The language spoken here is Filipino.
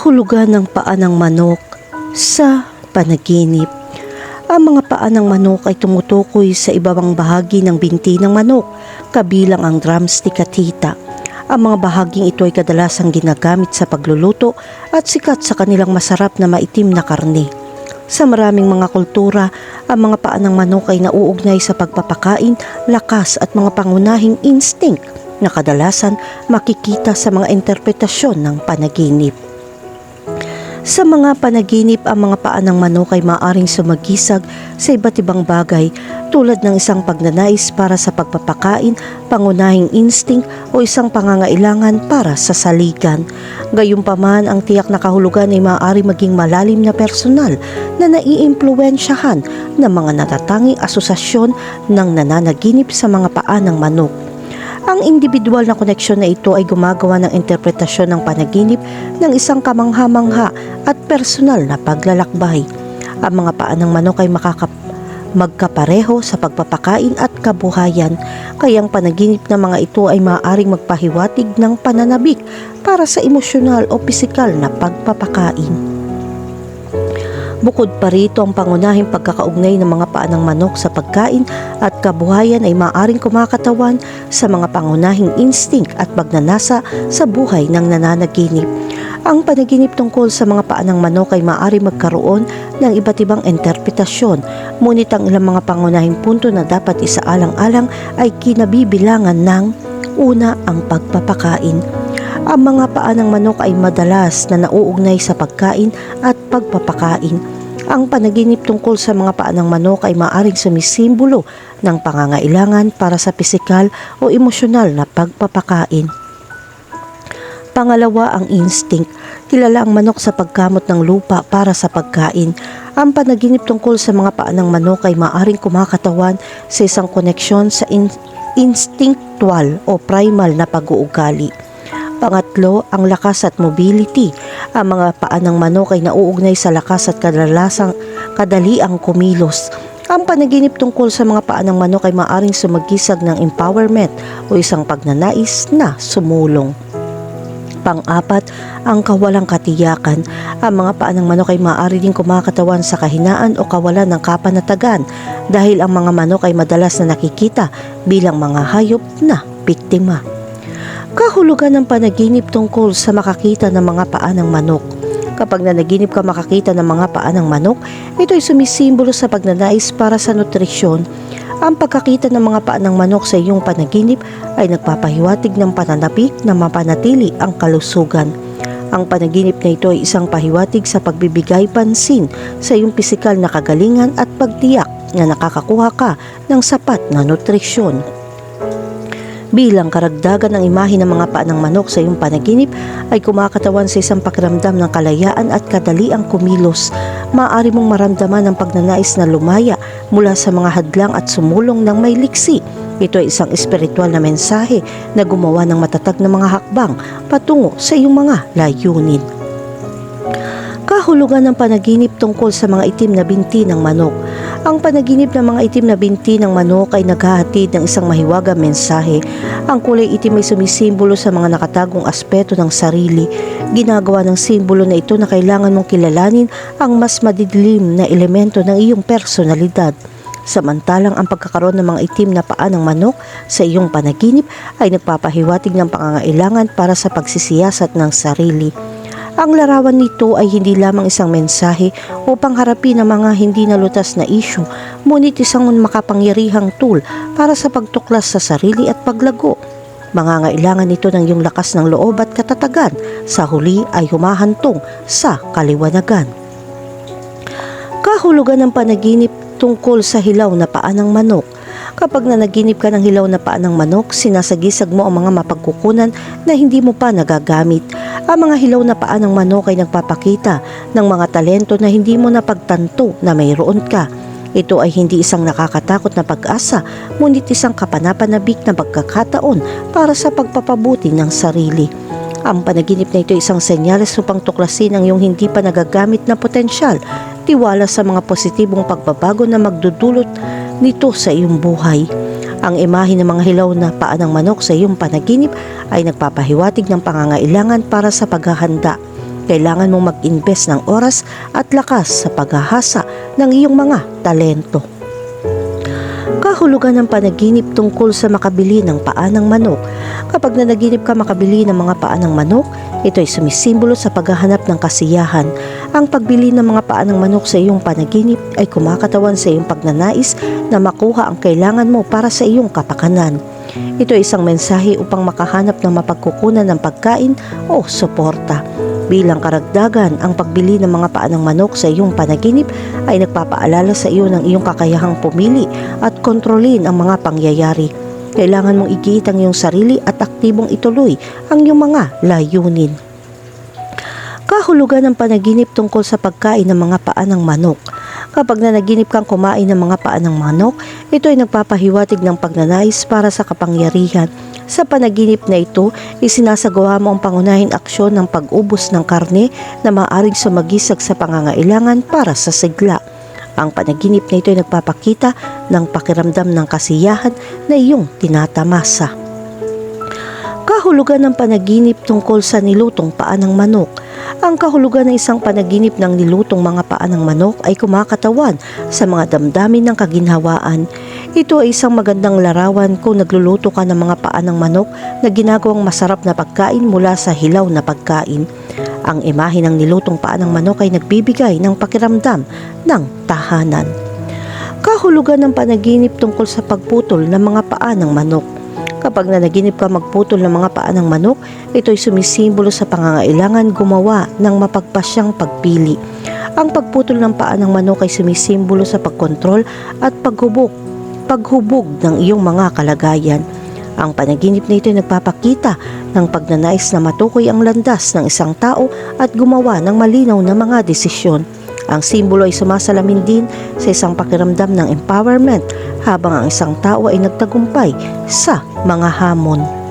Kahulugan ng paa ng manok sa panaginip. Ang mga paa ng manok ay tumutukoy sa ibabang bahagi ng binti ng manok, kabilang ang drumstick at hita. Ang mga bahaging ito ay kadalasang ginagamit sa pagluluto at sikat sa kanilang masarap na maitim na karne. Sa maraming mga kultura, ang mga paa ng manok ay nauugnay sa pagpapakain, lakas at mga pangunahing instinct na kadalasan makikita sa mga interpretasyon ng panaginip. Sa mga panaginip, ang mga paa ng manok ay maaaring sumagisag sa iba't ibang bagay tulad ng isang pagnanais para sa pagpapakain, pangunahing instinct o isang pangangailangan para sa saligan. Gayunpaman, ang tiyak na kahulugan ay maaari maging malalim na personal na naiimpluwensyahan ng mga natatanging asosasyon ng nananaginip sa mga paa ng manok. Ang individual na koneksyon na ito ay gumagawa ng interpretasyon ng panaginip ng isang kamangha-mangha at personal na paglalakbay. Ang mga paa ng manok ay magkapareho sa pagpapakain at kabuhayan, kaya ang panaginip ng mga ito ay maaaring magpahiwatig ng pananabik para sa emosyonal o pisikal na pagpapakain. Bukod pa rito, ang pangunahing pagkakaugnay ng mga paa ng manok sa pagkain at kabuhayan ay maaaring kumakatawan sa mga pangunahing instinct at pagnanasa sa buhay ng nananaginip. Ang panaginip tungkol sa mga paa ng manok ay maaaring magkaroon ng iba't ibang interpretasyon, ngunit ang ilang mga pangunahing punto na dapat isaalang-alang ay kinabibilangan ng una, ang pagpapakain. Ang mga paa ng manok ay madalas na nauugnay sa pagkain at pagpapakain. Ang panaginip tungkol sa mga paa ng manok ay maaaring sumisimbolo ng pangangailangan para sa pisikal o emosyonal na pagpapakain. Pangalawa, ang instinct. Kilala ang manok sa pagkamot ng lupa para sa pagkain. Ang panaginip tungkol sa mga paa ng manok ay maaaring kumakatawan sa isang koneksyon sa instinctual o primal na pag-uugali. Pangatlo, ang lakas at mobility. Ang mga paa ng manok ay nauugnay sa lakas at kadaliang kumilos. Ang panaginip tungkol sa mga paa ng manok ay maaaring sumagisag ng empowerment o isang pagnanais na sumulong. Pang-apat, ang kawalang katiyakan. Ang mga paa ng manok ay maaari din kumakatawan sa kahinaan o kawalan ng kapanatagan dahil ang mga manok ay madalas na nakikita bilang mga hayop na biktima. Kahulugan ng panaginip tungkol sa makakita ng mga paa ng manok. Kapag nanaginip ka makakita ng mga paa ng manok, ito ay sumisimbolo sa pagnanais para sa nutrisyon. Ang pagkakita ng mga paa ng manok sa iyong panaginip ay nagpapahiwatig ng pananapik na mapanatili ang kalusugan. Ang panaginip na ito ay isang pahiwatig sa pagbibigay pansin sa iyong pisikal na kagalingan at pagtiyak na nakakakuha ka ng sapat na nutrisyon. Bilang karagdagan ng imahe ng mga paa ng manok sa iyong panaginip ay kumakatawan sa isang pakiramdam ng kalayaan at kadaliang kumilos. Maaari mong maramdaman ang pagnanais na lumaya mula sa mga hadlang at sumulong ng may liksi. Ito ay isang espiritual na mensahe na gumawa ng matatag na mga hakbang patungo sa iyong mga layunin. Kahulugan ng panaginip tungkol sa mga itim na binti ng manok. Ang panaginip ng mga itim na binti ng manok ay naghahatid ng isang mahiwagang mensahe. Ang kulay itim ay sumisimbolo sa mga nakatagong aspeto ng sarili. Ginagawa ng simbolo na ito na kailangan mong kilalanin ang mas madidilim na elemento ng iyong personalidad. Samantalang ang pagkakaroon ng mga itim na paa ng manok sa iyong panaginip ay nagpapahiwatig ng pangangailangan para sa pagsisiyasat ng sarili. Ang larawan nito ay hindi lamang isang mensahe upang harapin ang mga hindi nalutas na issue, ngunit isang makapangyarihang tool para sa pagtuklas sa sarili at paglago. Mangangailangan nito ng iyong lakas ng loob at katatagan, sa huli ay humahantong sa kaliwanagan. Kahulugan ng panaginip tungkol sa hilaw na paa ng manok. Kapag nanaginip ka ng hilaw na paa ng manok, sinasagisag mo ang mga mapagkukunan na hindi mo pa nagagamit. Ang mga hilaw na paa ng manok ay nagpapakita ng mga talento na hindi mo napagtanto na mayroon ka. Ito ay hindi isang nakakatakot na pag-asa, ngunit isang kapanapanabik na pagkakataon para sa pagpapabuti ng sarili. Ang panaginip na ito ay isang senyales upang tuklasin ang iyong hindi pa nagagamit na potensyal, tiwala sa mga positibong pagbabago na magdudulot nito sa iyong buhay. Ang imahe ng mga hilaw na paa ng manok sa iyong panaginip ay nagpapahiwatig ng pangangailangan para sa paghahanda. kailangan mong mag-invest ng oras at lakas sa paghahasa ng iyong mga talento. Kahulugan ng panaginip tungkol sa makabili ng paa ng manok. Kapag nanaginip ka makabili ng mga paa ng manok, ito ay sumisimbolo sa paghahanap ng kasiyahan. Ang pagbili ng mga paa ng manok sa iyong panaginip ay kumakatawan sa iyong pagnanais na makuha ang kailangan mo para sa iyong kapakanan. Ito ay isang mensahe upang makahanap ng mapagkukunan ng pagkain o suporta. Bilang karagdagan, ang pagbili ng mga paa ng manok sa iyong panaginip ay nagpapaalala sa iyo ng iyong kakayahang pumili at kontrolin ang mga pangyayari. Kailangan mong igiit ang iyong sarili at aktibong ituloy ang iyong mga layunin. Kahulugan ng panaginip tungkol sa pagkain ng mga paa ng manok. Kapag nanaginip kang kumain ng mga paa ng manok, ito ay nagpapahiwatig ng pagnanais para sa kapangyarihan. Sa panaginip na ito, isinasagawa mo ang pangunahing aksyon ng pag-ubos ng karne na maaaring sumagisag sa pangangailangan para sa sigla. Ang panaginip na ito ay nagpapakita ng pakiramdam ng kasiyahan na iyong tinatamasa. Kahulugan ng panaginip tungkol sa nilutong paa ng manok. Ang kahulugan ng isang panaginip ng nilutong mga paa ng manok ay kumakatawan sa mga damdamin ng kaginhawaan. Ito ay isang magandang larawan kung nagluluto ka ng mga paa ng manok na ginagawang masarap na pagkain mula sa hilaw na pagkain. Ang imahe ng nilutong paa ng manok ay nagbibigay ng pakiramdam ng tahanan. Kahulugan ng panaginip tungkol sa pagputol ng mga paa ng manok. Kapag nanaginip ka magputol ng mga paa ng manok, ito ay sumisimbolo sa pangangailangan gumawa ng mapagpasyang pagpili. Ang pagputol ng paa ng manok ay sumisimbolo sa pagkontrol at paghubog ng iyong mga kalagayan. Ang panaginip na ito ay nagpapakita ng pagnanais na matukoy ang landas ng isang tao at gumawa ng malinaw na mga desisyon. Ang simbolo ay sumasalamin din sa isang pakiramdam ng empowerment habang ang isang tao ay nagtagumpay sa mga hamon.